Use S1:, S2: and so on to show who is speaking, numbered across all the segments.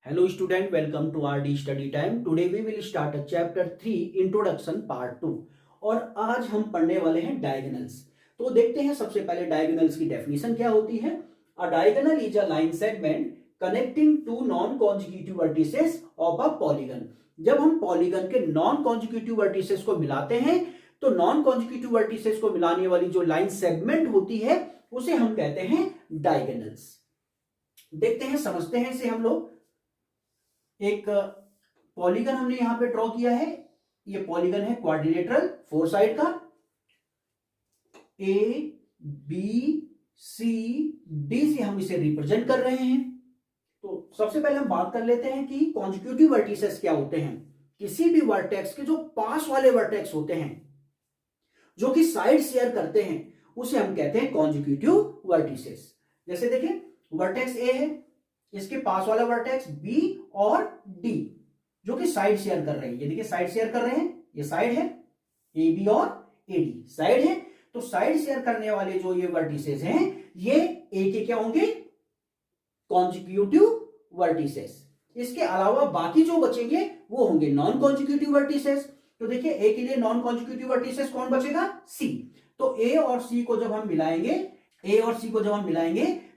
S1: Hello student, welcome to RD Study Time. Today we will start a chapter 3 Introduction Part 2 और आज हम पढ़ने वाले हैं डायगोनल्स। तो देखते हैं सबसे पहले डायगोनल्स की डेफिनेशन क्या होती है। A diagonal is a line segment connecting two non consecutive vertices of a polygon. जब हम पॉलीगन के नॉन कॉन्जिक्यूटिव वर्टिसेस को मिलाते हैं तो नॉन कॉन्जिक्यूटिव वर्टिसेस को मिलाने वाली जो लाइन सेगमेंट होती है उसे हम कहते हैं डायगोनल्स। देखते हैं, समझते हैं इसे हम लोग। एक पॉलीगन हमने यहां पे ड्रॉ किया है। ये पॉलीगन है क्वाड्रिलेटरल, फोर साइड का। ए बी सी डी से हम इसे रिप्रेजेंट कर रहे हैं। तो सबसे पहले हम बात कर लेते हैं कि कॉन्जिक्यूटिव वर्टिसेस क्या होते हैं। किसी भी वर्टेक्स के जो पास वाले वर्टेक्स होते हैं, जो कि साइड शेयर करते हैं, उसे हम कहते हैं कॉन्जिक्यूटिव वर्टिसेस। जैसे देखिए, वर्टेक्स ए है, इसके पास वाला वर्टेक्स बी और डी जो कि साइड शेयर कर रहे हैं। ये देखिए साइड शेयर कर रहे हैं, ये साइड है, ए बी और ए डी साइड है। तो साइड शेयर करने वाले जो ये वर्टिसेस हैं, ये ए के क्या होंगे, कॉन्जिक्यूटिव वर्टिसेस। इसके अलावा बाकी जो बचेंगे वो होंगे नॉन कॉन्जिक्यूटिव वर्टिसेस। तो देखिए, ए के लिए नॉन कॉन्जिक्यूटिव वर्टिसेस कौन बचेगा, सी। तो ए और सी को जब हम मिलाएंगे,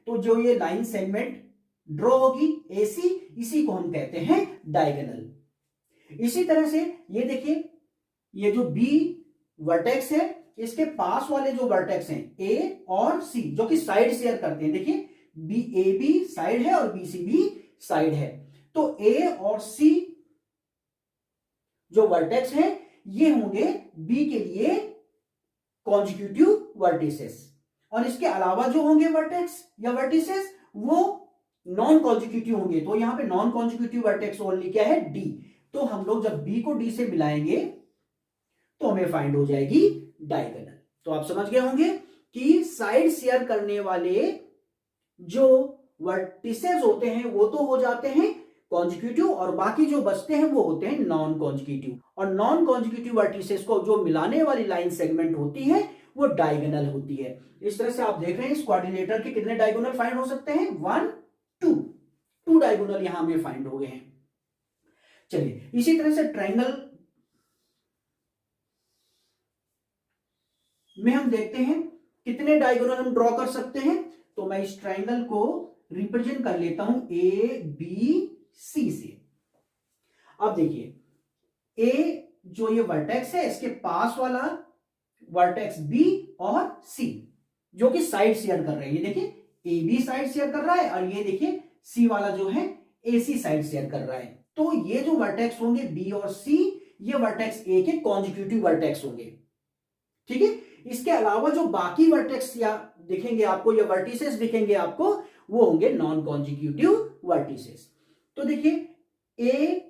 S1: तो जो ये लाइन सेगमेंट ड्रॉ होगी एसी, इसी को हम कहते हैं डायगोनल। इसी तरह से ये देखिए, ये जो बी वर्टेक्स है, इसके पास वाले जो वर्टेक्स हैं ए और सी जो कि साइड शेयर करते हैं। देखिए, बी ए बी साइड है और बी सी बी साइड है। तो ए और सी जो वर्टेक्स है, ये होंगे बी के लिए कॉन्जिक्यूटिव वर्टिसेस। और इसके अलावा जो होंगे वर्टेक्स या वर्टिसेस, वो नॉन कॉन्जिक्यूटिव होंगे। तो यहां पे नॉन कॉन्जिक्यूटिव वर्टेक्स ओनली क्या है, डी। तो हम लोग जब बी को डी से मिलाएंगे तो हमें फाइंड हो जाएगी डायगोनल। तो आप समझ गए होंगे कि साइड शेयर करने वाले जो वर्टिसेस होते हैं वो तो हो जाते हैं कॉन्जिक्यूटिव, और बाकी जो बचते हैं वो होते हैं नॉन कॉन्जिक्यूटिव। और नॉन कॉन्जिक्यूटिव वर्टिसेस को जो मिलाने वाली लाइन सेगमेंट होती है वो डायगोनल होती है। इस तरह से आप देख रहे हैं इस क्वाड्रिलेटर के कितने डायगोनल फाइंड हो सकते हैं, 1 2 डायगोनल यहां हमें फाइंड हो गए हैं। चलिए, इसी तरह से ट्रायंगल में हम देखते हैं कितने डायगोनल हम ड्रॉ कर सकते हैं। तो मैं इस ट्रायंगल को रिप्रेजेंट कर लेता हूं ए बी सी से। अब देखिए, ए जो ये वर्टेक्स है, इसके पास वाला वर्टेक्स बी और सी जो कि साइड शेयर कर रहे हैं। ये देखिए, ए बी साइड शेयर कर रहा है और ये देखिए सी वाला जो है ए सी साइड शेयर कर रहा है। तो ये जो वर्टेक्स होंगे बी और सी, ये वर्टेक्स ए के कॉन्जिक्यूटिव वर्टेक्स होंगे। ठीक है। इसके अलावा जो बाकी वर्टेक्स या दिखेंगे आपको, या वर्टिसेस दिखेंगे आपको, वो होंगे नॉन कॉन्जिक्यूटिव वर्टिसेस। तो देखिए, ए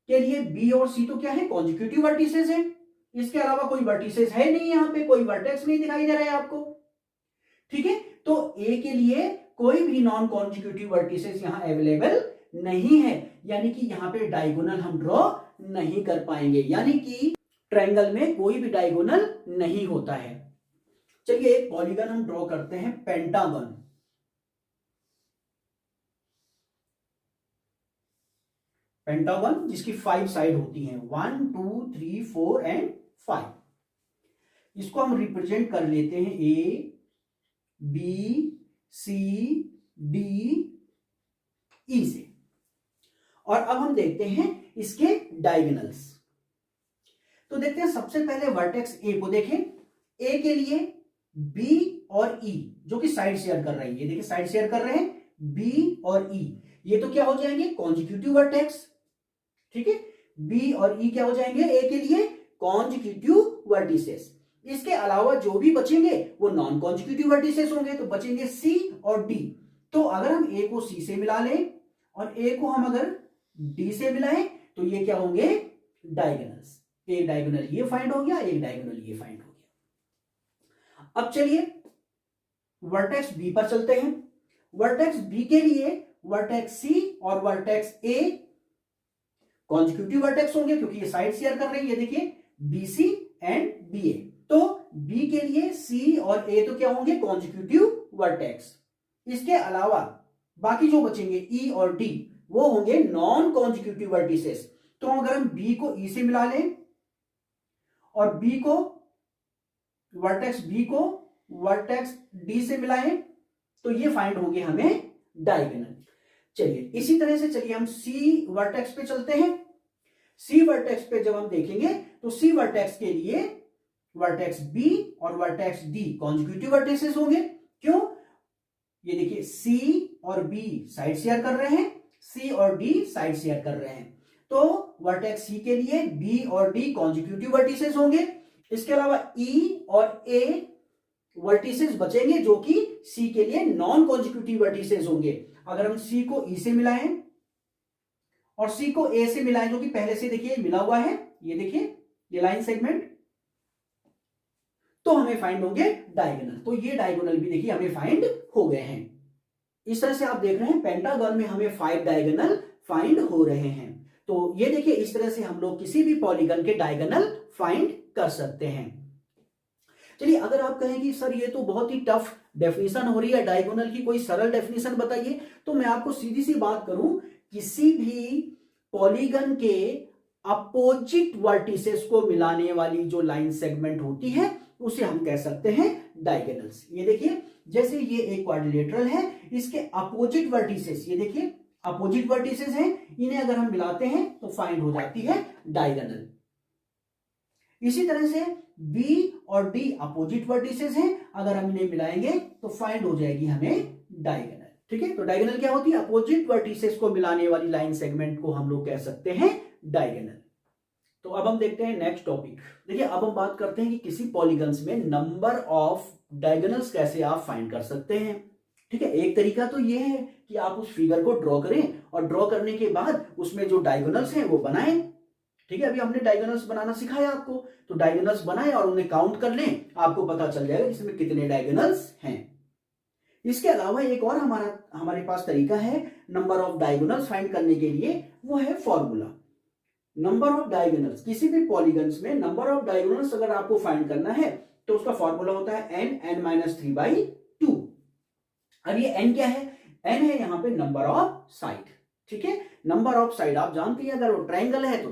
S1: के लिए बी और सी तो क्या है, कॉन्जिक्यूटिव वर्टिसेस है। इसके अलावा कोई वर्टिसेस है नहीं, यहां पे कोई वर्टेक्स नहीं दिखाई दे रहा है आपको। ठीक है। तो ए के लिए कोई भी नॉन कॉन्जिक्यूटिव वर्टिसेस यहां अवेलेबल नहीं है, यानी कि यहां पे डायगोनल हम ड्रॉ नहीं कर पाएंगे, यानी कि ट्रायंगल में कोई भी डायगोनल नहीं होता है। चलिए, एक पॉलीगन हम ड्रॉ करते हैं, पेंटागन। पेंटागन जिसकी 5 साइड होती हैं, 1 2 3 4 एंड 5। इसको हम रिप्रेजेंट कर लेते हैं ए बी सी डी ई से। और अब हम देखते हैं इसके डायगोनल्स। तो देखते हैं सबसे पहले वर्टेक्स ए को देखें। ए के लिए बी और ई जो कि साइड शेयर कर रहे हैं, ये देखिए साइड शेयर कर रहे हैं बी और ई। ये तो क्या हो जाएंगे, कॉन्जिक्यूटिव वर्टेक्स। ठीक है, बी और ई क्या हो जाएंगे ए के लिए, कॉन्जिक्यूटिव वर्टिसेस। इसके अलावा जो भी बचेंगे वो नॉन कॉन्जिक्यूटिव वर्टिसेस होंगे। तो बचेंगे सी और डी। तो अगर हम ए को सी से मिला लें और ए को हम अगर डी से मिलाएं तो ये क्या होंगे, डायगोनल्स। एक डायगोनल ये फाइंड हो गया, एक डायगोनल ये फाइंड हो गया। अब चलिए वर्टेक्स बी पर चलते हैं। वर्टेक्स बी के लिए वर्टेक्स सी और वर्टेक्स ए कॉन्जिक्यूटिव वर्टेक्स होंगे क्योंकि ये साइड शेयर कर रहे हैं। ये देखिए बी सी एंड बी ए। तो बी के लिए सी और ए तो क्या होंगे, कॉन्जिक्यूटिव वर्टेक्स। इसके अलावा बाकी जो बचेंगे ई और डी वो होंगे नॉन कॉन्जिक्यूटिव वर्टिसेस। तो अगर हम बी को ई से मिला लें और बी को वर्टेक्स बी को वर्टेक्स डी से मिलाएं तो ये फाइंड होंगे हमें डायगोनल। चलिए इसी तरह से चलिए हम सी वर्टेक्स पे चलते हैं। सी वर्टेक्स पे जब हम देखेंगे तो सी वर्टेक्स के लिए वर्टेक्स बी और वर्टेक्स डी कॉन्जिक्यूटिव वर्टिसेस होंगे। क्यों? ये देखिए सी और बी साइड शेयर कर रहे हैं, सी और डी साइड शेयर कर रहे हैं, तो वर्टेक्स सी के लिए बी और डी कॉन्जिक्यूटिव वर्टिसेस होंगे। इसके अलावा ई और ए वर्टिसेस बचेंगे जो कि सी के लिए नॉन कॉन्जिक्यूटिव वर्टिसेस होंगे। अगर हम सी को ई से मिलाएं और सी को ए से मिलाएं जो कि पहले से देखिए मिला हुआ है, ये देखिए ये लाइन सेगमेंट, तो हमें फाइंड होंगे डायगोनल। तो ये डायगोनल भी देखिए हमें फाइंड हो गए हैं। इस तरह से आप देख रहे हैं पेंटागन में हमें 5 डायगोनल फाइंड हो रहे हैं। तो ये देखिए इस तरह से हम लोग किसी भी पॉलीगन के डायगोनल फाइंड कर सकते हैं। चलिए अगर आप कहें कि सर ये तो बहुत ही टफ डेफिनेशन हो रही है डायगोनल की, कोई सरल डेफिनेशन बताइए, तो मैं आपको सीधी सी बात करूं, किसी भी पॉलीगन के अपोजिट वर्टिसेस को मिलाने वाली जो लाइन सेगमेंट होती है उसे हम कह सकते हैं डायगोनल्स। ये देखिए जैसे ये एक क्वाड्रिलेटरल है, इसके अपोजिट वर्टिसेस, ये देखिए अपोजिट वर्टिसेस हैं, इन्हें अगर हम मिलाते हैं तो फाइंड हो जाती है डायगोनल। इसी तरह से बी और डी अपोजिट वर्टिसेस हैं, अगर हम इन्हें मिलाएंगे तो फाइंड हो जाएगी हमें डायगोनल। ठीक है, तो डायगोनल क्या होती है? अपोजिट वर्टिसेस को मिलाने वाली लाइन सेगमेंट को हम लोग कह सकते हैं डायगोनल। तो अब हम देखते हैं नेक्स्ट टॉपिक। देखिए अब हम बात करते हैं कि किसी पॉलीगन्स में नंबर ऑफ डायगोनल्स कैसे आप फाइंड कर सकते हैं। ठीक है, एक तरीका तो ये है कि आप उस फिगर को ड्रॉ करें और ड्रॉ करने के बाद उसमें जो डायगोनल्स हैं वो बनाएं। ठीक है, अभी हमने डायगोनल्स बनाना सिखाया आपको, तो डायगोनल्स बनाएं और उन्हें काउंट कर लें, आपको पता चल जाएगा इसमें कितने डायगोनल्स हैं। इसके अलावा एक और हमारे पास तरीका है नंबर ऑफ डायगोनल्स फाइंड करने के लिए, वो है फॉर्मूला। नंबर ऑफ डायगोनल्स, किसी भी पॉलीगन्स में नंबर ऑफ डायगोनल्स अगर आपको फाइंड करना है तो उसका फॉर्मूला होता है n(n-3/2). अब ये n क्या है? n है यहाँ पे नंबर ऑफ साइड। ठीक है, नंबर ऑफ साइड आप जानती हैं, अगर वो ट्रायंगल है तो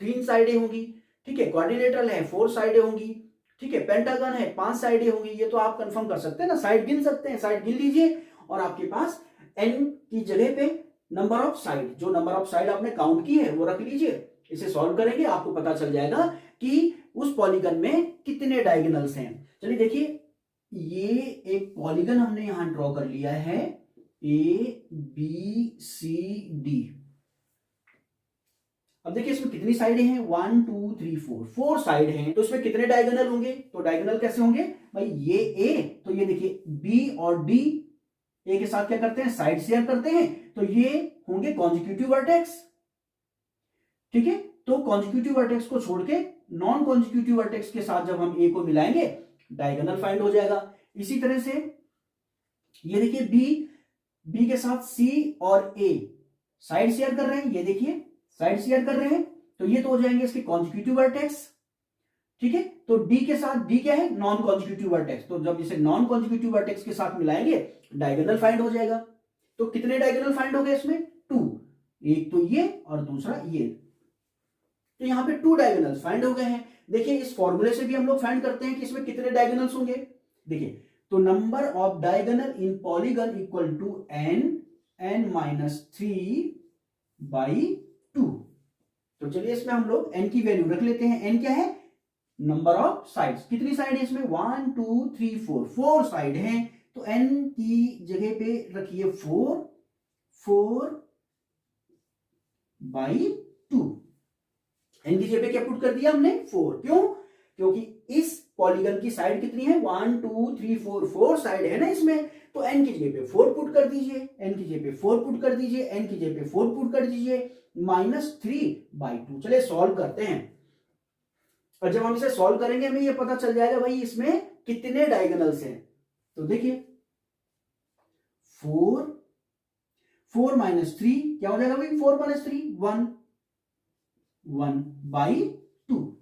S1: 3 साइडें होंगी। ठीक है, क्वाड्रिलेटरल है 4 साइडें होंगी। ठीक है, पेंटागन है 5 साइडें होंगी। ये तो आप कंफर्म कर सकते हैं ना, साइड गिन सकते हैं, साइड गिन लीजिए और आपके पास n की जगह पे नंबर ऑफ साइड, जो नंबर ऑफ साइड आपने काउंट की है वो रख लीजिए। इसे सॉल्व करेंगे आपको पता चल जाएगा कि उस पॉलीगन में कितने डायगोनल्स हैं। चलिए देखिए, ये एक पॉलीगन हमने यहां ड्रॉ कर लिया है ABCD। अब देखिए इसमें कितनी साइडें हैं? 1 2 3 4 साइड हैं, तो इसमें कितने डायगोनल होंगे? तो डायगोनल कैसे होंगे भाई? ये A, तो ये देखिए B और D ए के साथ क्या करते हैं? साइड शेयर करते हैं, तो ये होंगे कॉन्जिक्यूटिव वर्टेक्स। ठीक है, तो कॉन्जिक्यूटिव वर्टेक्स को छोड़ के नॉन कॉन्जिक्यूटिव वर्टेक्स के साथ जब हम ए को मिलाएंगे डायगोनल फाइंड हो जाएगा। इसी तरह से ये देखिए बी के साथ सी और ए साइड शेयर कर रहे हैं, ये देखिए साइड शेयर कर रहे हैं, तो ये तो हो जाएंगे इसके कॉन्जिक्यूटिव वर्टेक्स। ठीक है, तो डी के साथ, डी क्या है? नॉन कॉन्जिक्यूटिव वर्टेक्स, तो जब इसे नॉन कॉन्जिक्यूटिव वर्टेक्स के साथ मिलाएंगे डायगोनल फाइंड हो जाएगा। तो कितने डायगोनल फाइंड हो गए इसमें? 2, एक तो ये और दूसरा ये, तो यहां पे 2 डायगोनल्स फाइंड हो गए हैं। देखिए इस फॉर्मूले से भी हम लोग फाइंड करते हैं कि इसमें कितने डायगोनल्स होंगे। देखिए, तो number of diagonal in polygon equal to n(n-3/2). तो चलिए इसमें हम लोग n की वैल्यू रख लेते हैं। n क्या है? Number of sides. कितनी साइड है इसमें? 1 2 3 4 साइड हैं, तो n की जगह पे रखिए 4/2। n की जगह पे क्या पुट कर दिया हमने? 4। क्यों? क्योंकि इस पॉलीगन की साइड कितनी है? 1 2 3 4 साइड है ना इसमें, तो n की जगह पे 4 पुट कर दीजिए, n की जगह पे 4 पुट कर दीजिए, n की जगह पे 4 पुट कर दीजिए, -3/2। चलिए सॉल्व करते हैं, और जब हम इसे सॉल्व करेंगे हमें ये पता चल जाएगा भाई इसमें कितने डायगोनल्स हैं। तो देखिए 4 -3 क्या हो जाएगा भाई? 4 - 3 1/2।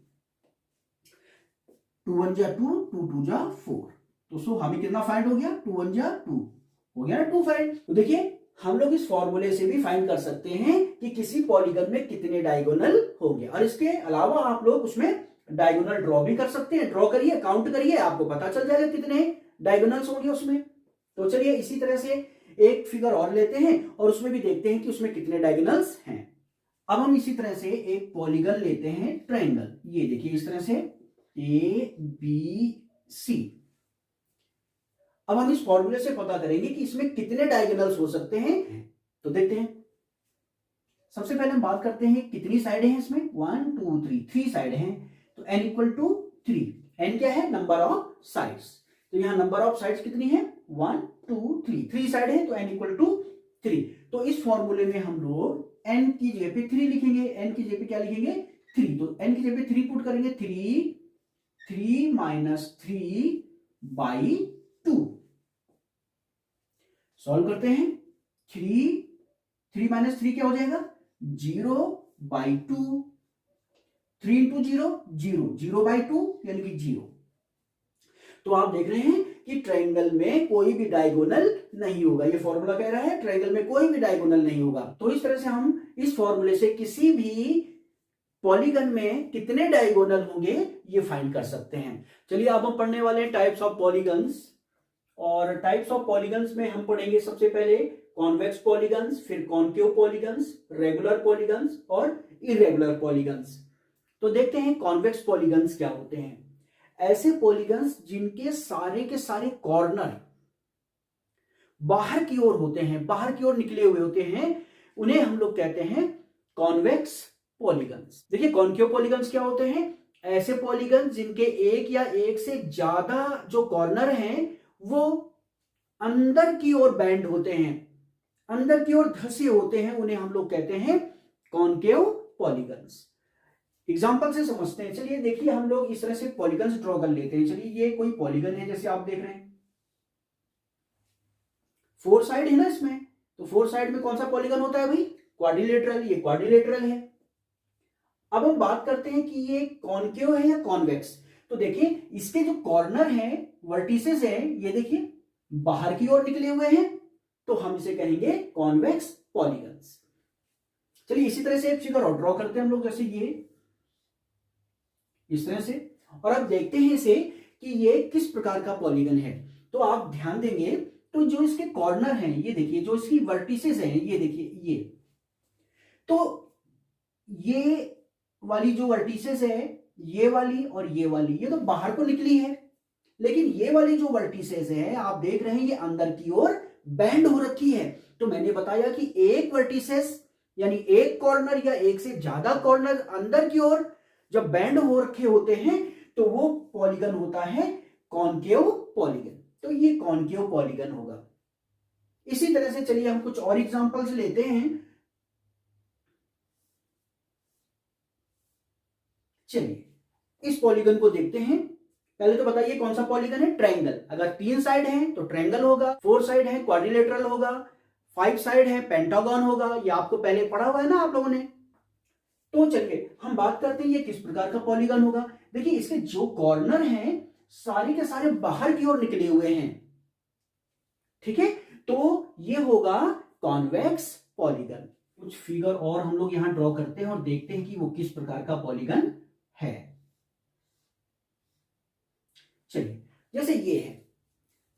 S1: 2 1 जा 2, 2 2 जा 4, तो सो हमें कितना फाइंड हो गया? 2 1 जा 2 हो गया ना 2 फाइंड। तो देखिए हम लोग इस फॉर्मूले से भी फाइंड कर सकते हैं कि किसी पॉलीगन में कितने डायगोनल होंगे, और इसके अलावा आप लोग उसमें डायगोनल ड्रॉ भी कर सकते हैं। ड्रॉ करिए, काउंट करिए, आपको पता चल जाएगा कितने डायगोनल्स होंगे उसमें। तो चलिए इसी तरह से एक फिगर और लेते हैं और उसमें भी देखते हैं कि उसमें कितने डायगोनल्स हैं। अब हम इसी तरह से एक पॉलीगन लेते हैं, ट्रायंगल। ये देखिए इस तरह से ABC। अब हम इस फॉर्मूले से पता करेंगे कि इसमें कितने डायगोनल्स हो सकते हैं। तो देखते हैं, सबसे पहले हम बात करते हैं कितनी साइडें हैं इसमें। 1 2 3, 3 साइडें हैं। तो n इक्वल टू 3। n क्या है? Number of sides. तो यहां नंबर ऑफ साइड्स कितनी है? 1 2 3, 3 साइड है, तो n इक्वल टू 3। तो इस फॉर्मूले में हम लोग n की जगह पे 3 लिखेंगे। n की जगह पे क्या लिखेंगे? 3। तो n की जगह पे 3 पुट करेंगे। 3 माइनस 3/2। सॉल्व करते हैं। 3 माइनस 3 क्या हो जाएगा? 0/2। 3 इंटू 0 0, 0/2 यानी कि 0। तो आप देख रहे हैं कि ट्रायंगल में कोई भी डायगोनल नहीं होगा। ये फॉर्मूला कह रहा है ट्रायंगल में कोई भी डायगोनल नहीं होगा। तो इस तरह से हम इस फॉर्मूले से किसी भी पॉलीगन में कितने डायगोनल होंगे ये फाइंड कर सकते हैं। चलिए अब हम पढ़ने वाले हैं टाइप्स ऑफ पॉलीगन्स। और टाइप्स ऑफ पॉलीगन्स में हम पढ़ेंगे सबसे पहले कॉन्वेक्स पॉलीगन्स, फिर कॉन्केव पॉलीगन्स, रेगुलर पॉलीगन्स और इरेगुलर पॉलीगन्स। तो देखते हैं कॉन्वेक्स पॉलीगन्स क्या होते हैं। ऐसे पॉलीगन्स जिनके सारे के सारे कॉर्नर बाहर की ओर होते हैं, बाहर की ओर निकले हुए होते हैं, उन्हें हम लोग कहते हैं कॉन्वेक्स पॉलीगन्स। देखिए कॉन्केव पॉलीगन्स क्या होते हैं? ऐसे पॉलीगन जिनके एक या एक से ज्यादा जो कॉर्नर हैं वो अंदर की ओर बैंड होते हैं, अंदर की ओर धंसे होते हैं, उन्हें हम लोग कहते हैं कॉन्केव पॉलीगन्स। एग्जांपल से समझते हैं। चलिए देखिए हम लोग इस तरह से पॉलीगन्स ड्रॉ कर लेते हैं। चलिए ये कोई पॉलीगन है, जैसे आप देख रहे हैं 4 साइड है ना इसमें। तो 4 साइड में कौन सा पॉलीगन होता है भाई? क्वाड्रिलेटरल। ये क्वाड्रिलेटरल है। अब हम बात करते हैं कि ये कॉन्केव है या कॉन्वेक्स। तो देखिए इसके जो कॉर्नर हैं, वर्टिसेस हैं, ये देखिए बाहर की ओर निकले हुए हैं, तो हम इसे कहेंगे कॉन्वेक्स पॉलीगन्स। चलिए इसी तरह से एक फिगर और ड्रॉ करते हैं हम लोग, जैसे ये इस तरह से। और अब देखते हैं इसे कि ये किस प्रकार का पॉलीगन है। तो आप ध्यान देंगे तो जो इसके कॉर्नर हैं, ये देखिए, जो इसकी वर्टिसेस हैं, ये देखिए, ये तो ये वाली जो वर्टिसेस है, ये वाली और ये वाली, ये तो बाहर को निकली है। लेकिन ये वाली जो वर्टिसेस है आप देख रहे हैं ये अंदर की ओर बैंड हो रखी है। तो मैंने बताया कि एक वर्टिसेस यानी एक कॉर्नर या एक से ज्यादा कॉर्नर अंदर की ओर जब बैंड हो रखे होते हैं तो वो पॉलीगन होता है कॉन्केव पॉलीगन। तो ये कॉन्केव पॉलीगन होगा। इसी तरह से चलिए हम कुछ और एग्जांपल्स लेते हैं। चलिए इस पॉलीगन को देखते हैं। पहले तो बताइए कौन सा पॉलीगन है? ट्रायंगल। अगर 3 साइड है तो ट्रायंगल होगा, 4 साइड है क्वाड्रिलेटरल होगा, 5 साइड है पेंटागन होगा। ये आपको पहले पढ़ा हुआ है ना आप लोगों ने। तो चलिए हम बात करते हैं ये किस प्रकार का पॉलीगन होगा। देखिए इसके जो कॉर्नर हैं सारे के सारे बाहर की ओर निकले हुए हैं, ठीक है। तो ये होगा कॉन्वेक्स पॉलीगन। कुछ फिगर और हम लोग यहां ड्रॉ करते हैं और देखते हैं कि वो किस प्रकार का पॉलीगन है। चलिए जैसे ये है,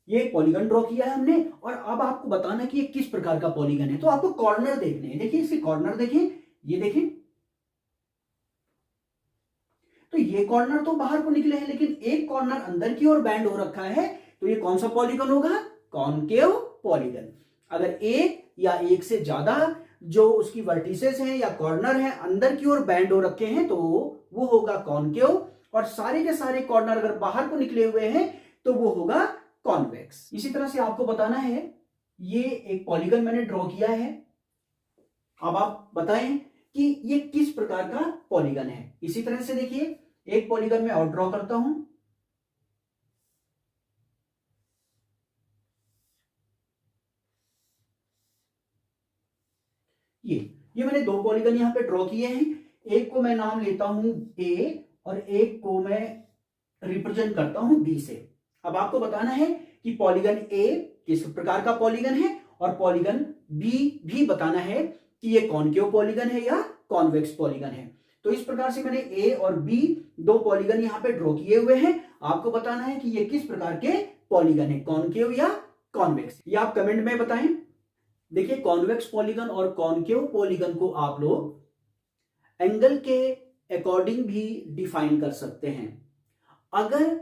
S1: ये एक पॉलीगन ड्रॉ किया है हमने, और अब आपको बताना कि ये किस प्रकार का पॉलीगन है। तो आपको कॉर्नर देखने हैं। देखिए इसके कॉर्नर देखें, ये देखें, तो ये कॉर्नर तो बाहर को निकले हैं लेकिन एक कॉर्नर अंदर की ओर बैंड हो रखा है। तो ये कौन सा पॉलीगन होगा? Concave polygon. अगर एक या एक से ज्यादा जो उसकी वर्टिसेस हैं या कॉर्नर हैं अंदर की ओर बैंड हो रखे हैं तो वो होगा कॉन्केव, और सारे के सारे कॉर्नर अगर बाहर को निकले हुए हैं तो वो होगा कॉन्वेक्स। इसी तरह से आपको बताना है, ये एक पॉलीगन मैंने ड्रॉ किया है। अब आप बताएं कि ये किस प्रकार का पॉलीगन है। इसी तरह से देखिए एक पॉलीगन में और ड्रॉ करता हूं। ये मैंने 2 पॉलीगन यहां पे ड्रॉ किए हैं। एक को मैं नाम लेता हूं ए और एक को मैं रिप्रेजेंट करता हूं बी से। अब आपको बताना है कि पॉलीगन ए किस प्रकार का पॉलीगन है और पॉलीगन बी भी बताना है कि ये कॉनकेव पॉलीगन है या कॉन्वेक्स पॉलीगन है। तो इस प्रकार से मैंने ए और बी दो पॉलीगन यहां पे ड्रॉ किए हुए हैं। आपको बताना है कि ये किस प्रकार के पॉलीगन है, कॉनकेव या कॉन्वेक्स। ये आप कमेंट में बताएं। देखिए कॉन्वेक्स पॉलीगन और कॉनकेव पॉलीगन को आप लोग एंगल के अकॉर्डिंग भी डिफाइन कर सकते हैं। अगर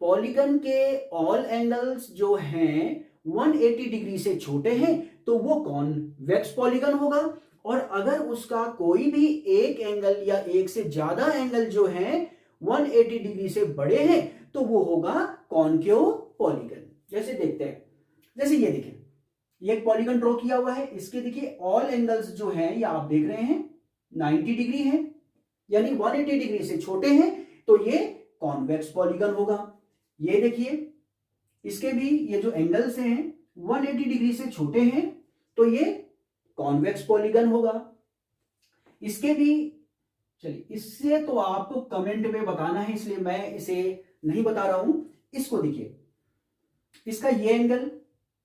S1: पॉलीगन के ऑल एंगल्स जो हैं 180 डिग्री से छोटे हैं तो वो कॉन्वेक्स पॉलीगन होगा, और अगर उसका कोई भी एक एंगल या एक से ज्यादा एंगल जो है 180 डिग्री से बड़े हैं तो वो होगा कॉनकेव पॉलीगन। जैसे देखते हैं, जैसे ये देखिए, ये एक पॉलीगन ड्रॉ किया हुआ है, इसके देखिए ऑल एंगल्स जो हैं ये आप देख रहे हैं 90 डिग्री है, यानी 180 डिग्री से छोटे हैं तो ये कॉन्वेक्स पॉलीगन होगा। ये देखिए इसके भी ये जो एंगल्स हैं 180 डिग्री से छोटे हैं तो ये कॉन्वेक्स पॉलीगन होगा। इसके भी, चलिए इससे तो आपको कमेंट में बताना है इसलिए मैं इसे नहीं बता रहा हूं। इसको देखिए, इसका ये एंगल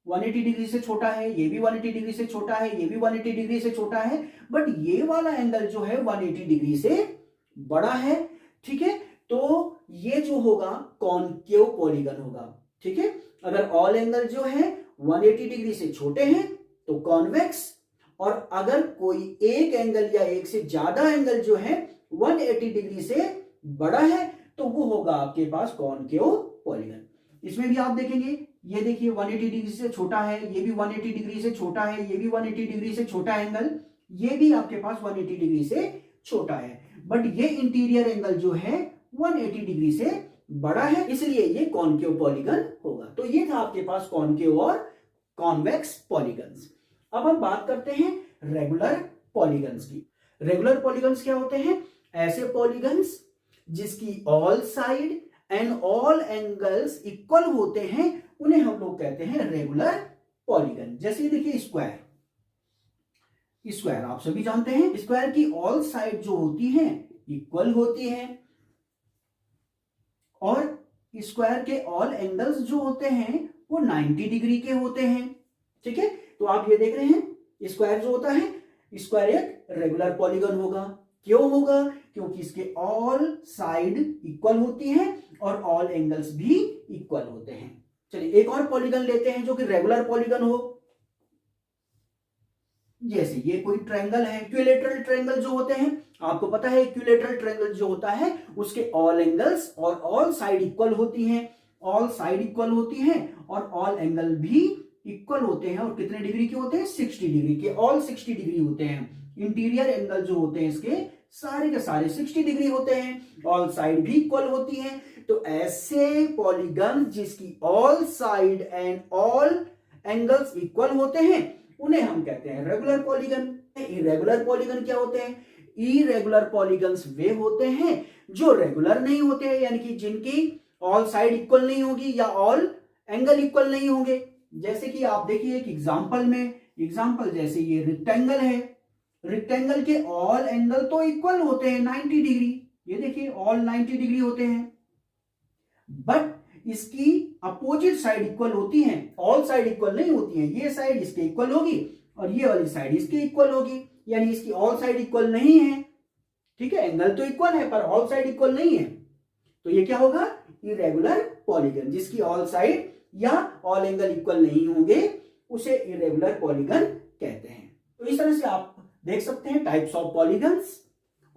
S1: 180 डिग्री से छोटा है, ये भी 180 डिग्री से छोटा है, ये भी 180 डिग्री से छोटा है, बट ये वाला एंगल जो है 180 डिग्री से बड़ा है। ठीक है, तो ये जो होगा कॉनकेव पॉलीगन होगा। ठीक है, अगर ऑल एंगल जो है 180 डिग्री से छोटे हैं तो कॉन्वेक्स, और अगर कोई एक एंगल या एक से ज्यादा एंगल जो है 180 डिग्री से बड़ा है तो वो होगा आपके पास कॉनकेव पॉलीगन। इसमें भी आप देखेंगे, ये देखिए 180 डिग्री से छोटा है, ये भी 180 डिग्री से छोटा है, ये भी 180 डिग्री से छोटा एंगल, ये भी आपके पास 180 डिग्री से छोटा है, बट ये इंटीरियर एंगल जो है 180 डिग्री से बड़ा है, इसलिए ये कॉनकेव पॉलीगन होगा। तो ये था आपके पास कॉनकेव और कॉन्वेक्स पॉलीगन्स। अब हम बात करते हैं रेगुलर पॉलीगन्स की। रेगुलर पॉलीगन्स क्या होते हैं? ऐसे पॉलीगन्स जिसकी all side and all angles equal होते हैं उन्हें हम लोग कहते हैं रेगुलर पॉलीगन। जैसे देखिए स्क्वायर, स्क्वायर आप सभी जानते हैं, स्क्वायर की ऑल साइड जो होती हैं इक्वल होती हैं, और स्क्वायर के ऑल एंगल्स जो होते हैं वो 90 डिग्री के होते हैं। ठीक है, तो आप ये देख रहे हैं स्क्वायर जो होता है, स्क्वायर एक रेगुलर पॉलीगन होगा। क्यों होगा? क्योंकि इसके ऑल साइड इक्वल होती हैं और ऑल एंगल्स भी इक्वल होते हैं। चलिए एक और पॉलीगन लेते हैं जो कि रेगुलर पॉलीगन हो। जैसे ये कोई ट्रायंगल है, इक्विलैटरल ट्रायंगल जो होते हैं, आपको पता है इक्विलैटरल ट्रायंगल जो होता है उसके ऑल एंगल्स और ऑल साइड इक्वल होती हैं, ऑल साइड इक्वल होती हैं और ऑल एंगल भी इक्वल होते हैं। और कितने डिग्री के होते हैं? 60 डिग्री के, ऑल 60 डिग्री होते हैं। इंटीरियर एंगल जो होते हैं इसके सारे के सारे 60 डिग्री होते हैं, ऑल साइड भी इक्वल होती हैं। तो ऐसे पॉलीगन जिसकी all side and all angles equal होते हैं उन्हें हम कहते हैं रेगुलर पॉलीगन। इरेगुलर पॉलीगन क्या होते हैं? इरेगुलर पॉलीगन्स वे होते हैं जो रेगुलर नहीं होते हैं, यानी कि जिनकी ऑल साइड इक्वल नहीं होगी या ऑल एंगल इक्वल नहीं होंगे। जैसे कि आप देखिए एक एग्जांपल में, एग्जांपल जैसे ये रेक्टेंगल है, रेक्टेंगल के ऑल एंगल तो इक्वल होते हैं 90 डिग्री, ये देखिए ऑल 90 डिग्री होते हैं, बट इसकी अपोजिट साइड इक्वल होती हैं, ऑल साइड इक्वल नहीं होती हैं। ये साइड इसके इक्वल होगी और ये वाली साइड इसके इक्वल होगी, यानी इसकी ऑल साइड इक्वल नहीं है। ठीक है, एंगल तो इक्वल है पर ऑल साइड इक्वल नहीं है, तो ये क्या होगा? Irregular polygon. जिसकी ऑल साइड या ऑल एंगल इक्वल नहीं होंगे उसे इरेगुलर पॉलीगन कहते हैं। तो इस तरह से आप देख सकते हैं टाइप्स ऑफ पॉलीगन्स।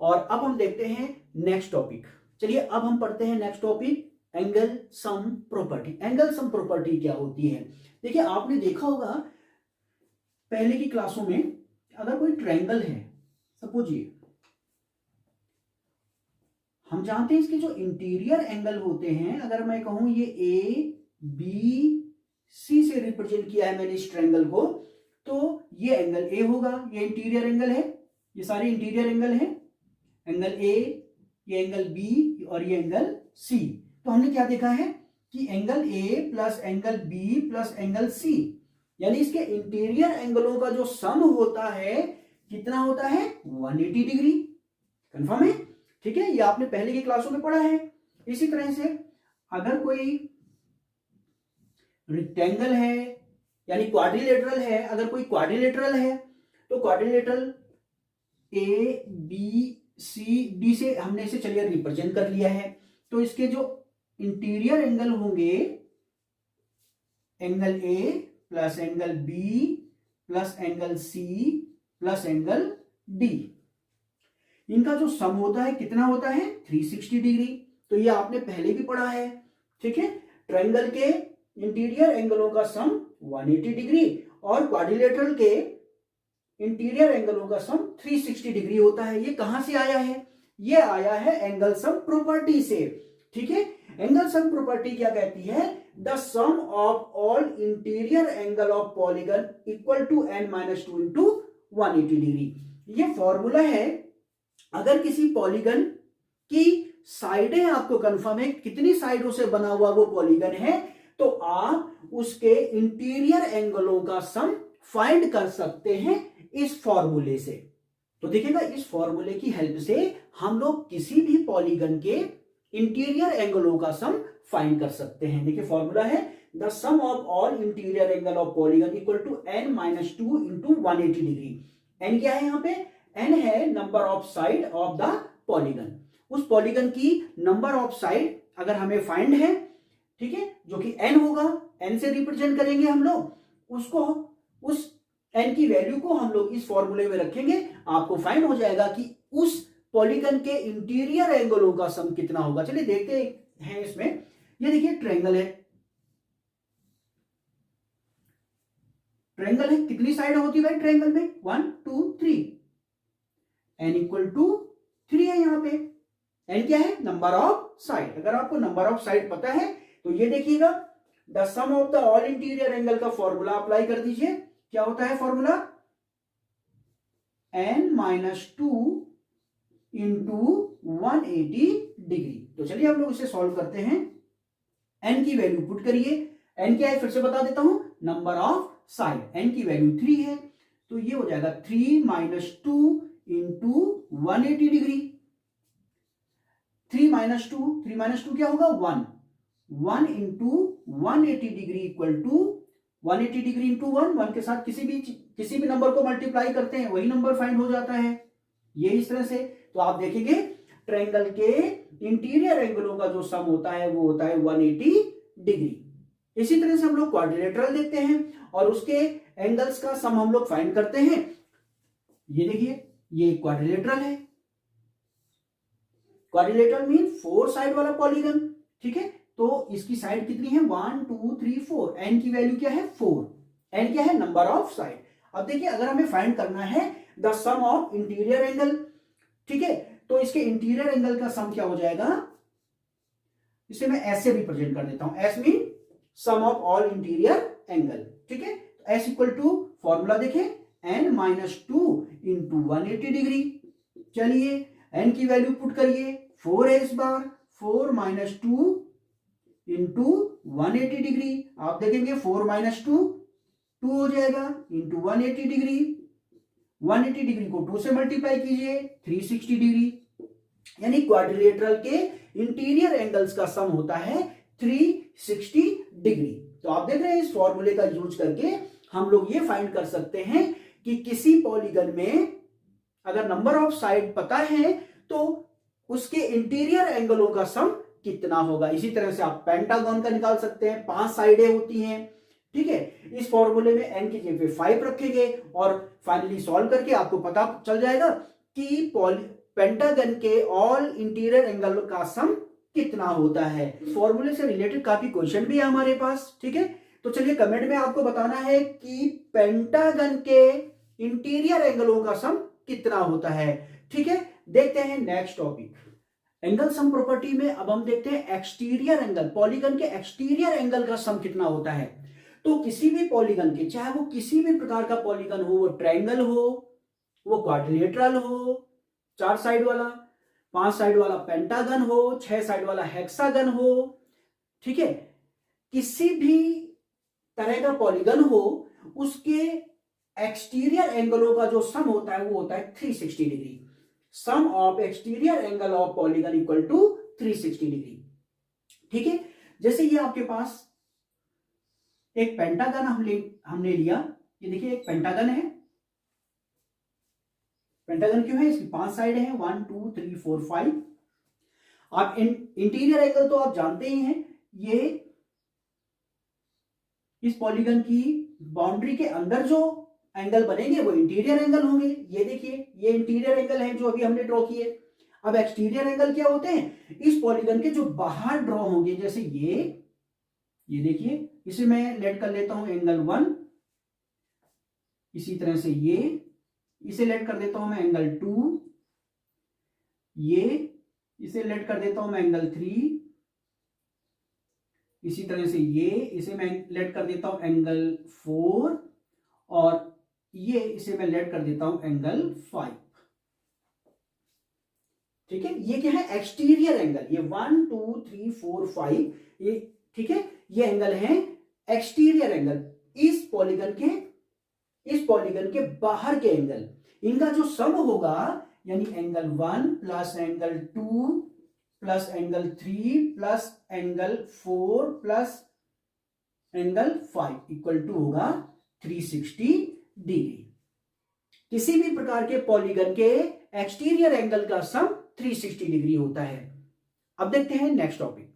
S1: और अब हम देखते हैं नेक्स्ट टॉपिक। चलिए अब हम पढ़ते हैं next topic, angle sum property. Angle sum property क्या होती है? देखिए आपने देखा होगा पहले की क्लासों में, अगर कोई ट्रायंगल है, सपोज ये, हम जानते हैं इसके जो इंटीरियर एंगल होते हैं, अगर मैं कहूं ये ए बी सी से रिप्रेजेंट किया है मैंने इस ट्रायंगल को, तो ये एंगल ए होगा, ये इंटीरियर एंगल है, ये सारे इंटीरियर एंगल है, एंगल ए, ये एंगल बी और ये एंगल सी। तो हमने क्या देखा है कि angle A plus angle B plus angle C, यानी इसके इंटीरियर एंगलों का जो सम होता है कितना होता है? 180 डिग्री। कंफर्म है? ठीक है, ये आपने पहले की क्लासों में पढ़ा है। इसी तरह से अगर कोई रेक्टेंगल है यानी क्वाड्रिलेटरल है, अगर कोई क्वाड्रिलेटरल है तो quadrilateral A B C D से हमने इसे चलिए रिप्रेजेंट कर लिया है। तो इसके जो इंटीरियर एंगल होंगे, angle A plus angle B plus angle C plus angle D, इनका जो सम होता है कितना होता है 360 डिग्री। तो ये आपने पहले भी पढ़ा है, ठीक है। ट्रायंगल के इंटीरियर एंगलों का सम 180 डिग्री और क्वाड्रिलेटरल के इंटीरियर एंगलों का सम 360 डिग्री होता है। ये कहां से आया है? ये आया है एंगल सम प्रॉपर्टी से, ठीक है। एंगल सम प्रॉपर्टी क्या कहती है? The sum of all interior angle of polygon equal to n-2 into 180 degree. ये फॉर्मूला है, अगर किसी पॉलीगन की साइडें आपको कंफर्म है कितनी साइडों से बना हुआ वो पॉलीगन है, तो आप उसके इंटीरियर एंगलों का सम फाइंड कर सकते हैं इस फॉर्मूले से। तो देखिएगा, इस फॉर्मूले की हेल्प से हम लोग किसी भी पॉलीगन के इंटीरियर एंगलों का सम फाइंड कर सकते हैं। देखिए फॉर्मूला है the sum of all interior angle of polygon equal to n-2 into 180 degree. n क्या है यहाँ पे? n है number of side of the polygon. उस पॉलीगन की नंबर ऑफ साइड अगर हमें फाइंड है, ठीक है, जो कि n होगा, n से रिप्रेजेंट करेंगे हम लोग उसको, उस n की वैल्यू को हम लोग इस फॉर्मूले में रखेंगे, आपको फाइंड हो जाएगा कि उस पॉलीगन के इंटीरियर एंगलों का सम कितना होगा। चलिए देखते हैं इसमें। ये देखिए ट्रायंगल है, ट्रायंगल है, कितनी साइड होती है भाई ट्रायंगल में? 1 2 3, n इक्वल टू 3 है। यहाँ पे n क्या है? Number of side. अगर आपको नंबर ऑफ साइड पता है तो ये देखिएगा, the sum of the all interior angle का फॉर्मूला अप्लाई कर दीजिए। क्या होता है फॉर्मूला? n-2 into 180 degree. तो चलिए हम लोग इसे सॉल्व करते हैं। n की वैल्यू पुट करिए। n क्या है फिर से बता देता हूं, नंबर ऑफ साइड। n की वैल्यू 3 है, तो ये हो जाएगा 3-2 इंटू 180 डिग्री। 3-2 क्या होगा? 1 into 180 degree equal to 180 degree into 1 के साथ किसी भी नंबर को मल्टीप्लाई करते हैं, वही नंबर फाइंड हो जाता है। ये इस तरह से। तो आप देखेंगे ट्रायंगल के इंटीरियर एंगलों का जो सम होता है वो होता है 180 डिग्री। इसी तरह से हम लोग क्वाड्रिलेटरल देखते हैं और उसके एंगल्स का सम हम लोग फाइंड करते हैं। ये देखिए, ये क्वाड्रिलेटरल है। क्वाड्रिलेटरल मीन 4 साइड वाला पॉलीगन, ठीक है। तो इसकी साइड कितनी है? 1 2 3 4। n की वैल्यू क्या है? 4। n क्या है? Number of side. अब देखिए, अगर हमें फाइंड करना है the sum of interior angle, ठीक है, तो इसके इंटीरियर एंगल का सम क्या हो जाएगा? इसे मैं ऐसे रिप्रेजेंट कर देता हूं, S mean sum of all interior angle, ठीक है। एस इक्वल टू फॉर्मूला देखें, n-2 इंटू 180 डिग्री। चलिए n की वैल्यू पुट करिए, 4 है इस बार, 4-2 इंटू 180 डिग्री। आप देखेंगे 4-2 2 हो जाएगा इंटू 180 डिग्री। 180 डिग्री को 2 से मल्टीप्लाई कीजिए, 360 डिग्री। यानी क्वाड्रिलेटरल के इंटीरियर एंगल्स का सम होता है 360 डिग्री। तो आप देख रहे हैं, इस फॉर्मूले का यूज करके हम लोग ये फाइंड कर सकते हैं कि किसी पॉलीगन में अगर नंबर ऑफ साइड पता है तो उसके इंटीरियर एंगलों का सम कितना होगा। इसी तरह से आप पेंटागन का निकाल सकते हैं, 5 साइडें होती हैं, ठीक है। इस फॉर्मूले में n की जगह पे 5 रखेंगे और फाइनली सॉल्व करके आपको पता चल जाएगा कि पेंटागन के ऑल इंटीरियर एंगल का सम कितना होता है। फॉर्मूले से रिलेटेड काफी क्वेश्चन भी है हमारे पास, ठीक है। तो चलिए कमेंट में आपको बताना है कि पेंटागन के इंटीरियर एंगलों का सम कितना होता है, ठीक है। देखते हैं next topic, angle sum property में। अब हम देखते हैं एक्सटीरियर एंगल, पॉलीगन के एक्सटीरियर एंगल का सम कितना होता है। तो किसी भी पॉलीगन के, चाहे वो किसी भी प्रकार का पॉलीगन हो, वो ट्रायंगल हो, वो क्वाड्रिलेटरल हो 4 साइड वाला, 5 साइड वाला पेंटागन हो, 6 साइड वाला हेक्सागन हो, ठीक है, किसी भी तरह का पॉलीगन हो, उसके एक्सटीरियर एंगलों का जो सम होता है वो होता है 360 degree. Sum of exterior angle of polygon equal to 360 degree, ठीक है। जैसे ये आपके पास एक पेंटागन हमने लिया, ये देखिए एक पेंटागन है। पेंटागन क्यों है? इसकी 5 साइड है, 1 2 3 4 5। आप इंटीरियर एंगल तो आप जानते ही हैं, ये इस पॉलीगन की बाउंड्री के अंदर जो एंगल बनेंगे वो इंटीरियर एंगल होंगे। ये देखिए ये इंटीरियर एंगल है जो अभी हमने ड्रॉ किए। अब एक्सटीरियर एंगल क्या होते हैं? इस पॉलीगन के जो बाहर ड्रॉ होंगे, जैसे ये देखिए, इसे मैं लेट कर लेता हूं एंगल 1। इसी तरह से इसे लेट कर देता हूं मैं एंगल 2। इसे लेट कर देता हूं मैं एंगल 3। इसी तरह से इसे मैं लेट कर देता हूं एंगल 4, और इसे मैं लेट कर देता हूं एंगल 5। ठीक है, ये क्या है? Exterior angle. ये 1 2 3 4 5, ये ठीक है, ये एंगल है एक्सटीरियर एंगल। इस पॉलीगन के बाहर के एंगल, इनका जो सम होगा, यानी angle 1 plus angle 2 plus angle 3 plus angle 4 plus angle 5 equal to होगा 360 डिग्री। किसी भी प्रकार के पॉलीगन के एक्सटीरियर एंगल का सम 360 डिग्री होता है। अब देखते हैं नेक्स्ट टॉपिक।